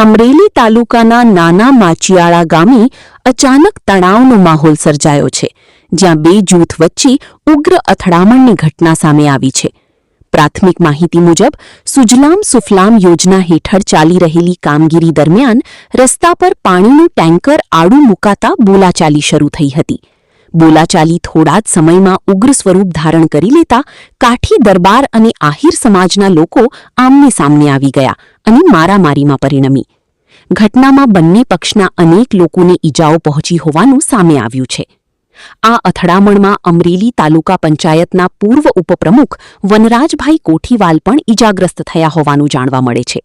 અમરેલી તાલુકાના નાના માચિયાળા ગામે અચાનક તણાવનો માહોલ સર્જાયો છે, જ્યાં બે જૂથ વચ્ચે ઉગ્ર અથડામણની ઘટના સામે આવી છે. પ્રાથમિક માહિતી મુજબ સુજલામ સુફલામ યોજના હેઠળ ચાલી રહેલી કામગીરી દરમિયાન રસ્તા પર પાણીનું ટેન્કર આડું મુકાતા બોલાચાલી શરૂ થઈ હતી. બોલાચાલી થોડા જ સમયમાં ઉગ્ર સ્વરૂપ ધારણ કરી લેતા કાઠી દરબાર અને આહિર સમાજના લોકો આમને સામને આવી ગયા અને મારામારીમાં પરિણમી. ઘટનામાં બંને પક્ષના અનેક લોકોને ઈજાઓ પહોંચી હોવાનું સામે આવ્યું છે. આ અથડામણમાં અમરેલી તાલુકા પંચાયતના પૂર્વ ઉપપ્રમુખ વનરાજભાઈ કોઠીવાલ પણ ઈજાગ્રસ્ત થયા હોવાનું જાણવા મળે છે.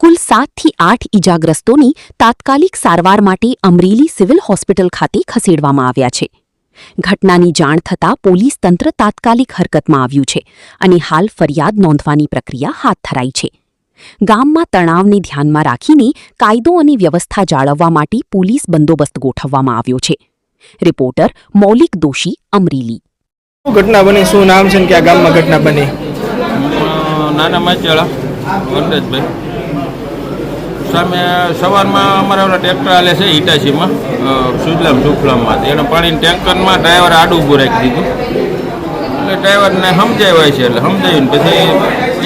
કુલ 7 થી 8 ઈજાગ્રસ્તોની તાત્કાલિક સારવાર માટે અમરેલી સિવિલ હોસ્પિટલ ખાતે ખસેડવામાં આવ્યા છે. ઘટનાની જાણ થતાં પોલીસ તંત્ર તાત્કાલિક હરકતમાં આવ્યું છે અને હાલ ફરિયાદ નોંધવાની પ્રક્રિયા હાથ ધરાઈ છે. ગામમાં તણાવને ધ્યાનમાં રાખીને કાયદો અને વ્યવસ્થા જાળવવા માટે પોલીસ બંદોબસ્ત ગોઠવવામાં આવ્યો છે. રિપોર્ટર મૌલિક દોશી, અમરેલી. ઘટના બની, શું નામ છે કે આ ગામમાં ઘટના બની? નાના માચિયાળા વનરાજભાઈ સામે સવારમાં અમારા ઓલા ટ્રેક્ટર હાલે છે હિટાચીમાં સુજલામ સુફલામમાં, એને પાણીની ટેન્કરમાં ડ્રાઈવર આડું ઊભું રાખી દીધું. એટલે ડ્રાઈવરને સમજાવ્યા છે, એટલે સમજાવ્યું ને પછી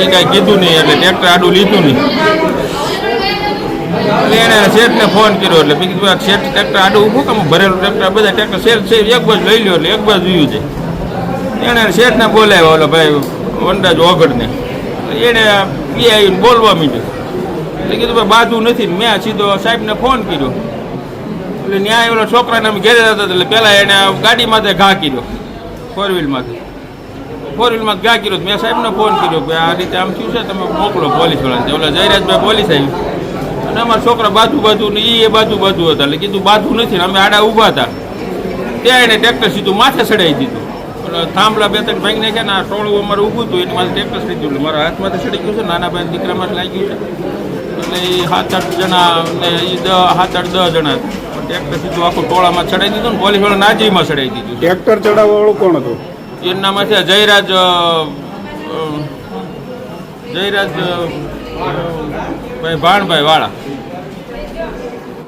એ કાંઈ કીધું નહીં, એટલે ટ્રેક્ટર આડું લીધું નહીં. એટલે એણે શેઠને ફોન કર્યો, એટલે બીજું શેઠ ટ્રેક્ટર આડું ઊભું કેમ ભરેલું ટ્રેક્ટર બધા ટ્રેક્ટર શેઠ એક બાજુ લઈ લ્યો, એટલે એક બાજુ જોયું છે. એણે શેઠને બોલાવ્યા, ઓલો ભાઈ વનરાજ ઓગળને. એણે એ આવીને બોલવા માંડ્યું, એટલે કીધું ભાઈ બાજુ નથી. મેં સીધો સાહેબને ફોન કર્યો, એટલે ન્યાય ઓલા છોકરાને અમે ઘેરે જતા એટલે પહેલાં એને ગાડીમાંથી ઘા કર્યો, ફોર વ્હીલમાં ઘા કર્યો. મેં સાહેબને ફોન કર્યો કે આ રીતે આમ થયું છે, તમે મોકલો પોલીસવાળાને. ઓલા જયરાજભાઈ પોલીસ આવી અને અમારા છોકરા બાજુ ને એ બાજુ હતા, એટલે કીધું બાજુ નથી ને અમે આડા ઊભા હતા. ત્યાં એને ટ્રેક્ટર સીધું માથે ચડાવી દીધું. થાંભલા 2-3 ભાઈ નાખ્યા ને આ ટોળું અમારે ઊભું હતું, એની માથે ટ્રેક્ટર ચડી ગયું. મારા હાથમાંથી ચડી ગયું છે, નાના ભાઈ દીકરામાં લાગી ગયું છે. એટલે એ 7-8 જણા ને એ 7-8-10 જણા ટ્રેક્ટર સીધું આખું ટોળામાં ચડાવી દીધું ને પોલીસવાળા નાજીમાં ચડાવી દીધું. ટ્રેક્ટર ચડાવવાવાળું કોણ હતું? એના નામ છે જયરાજ ભાઈ ભાણભાઈ વાળા.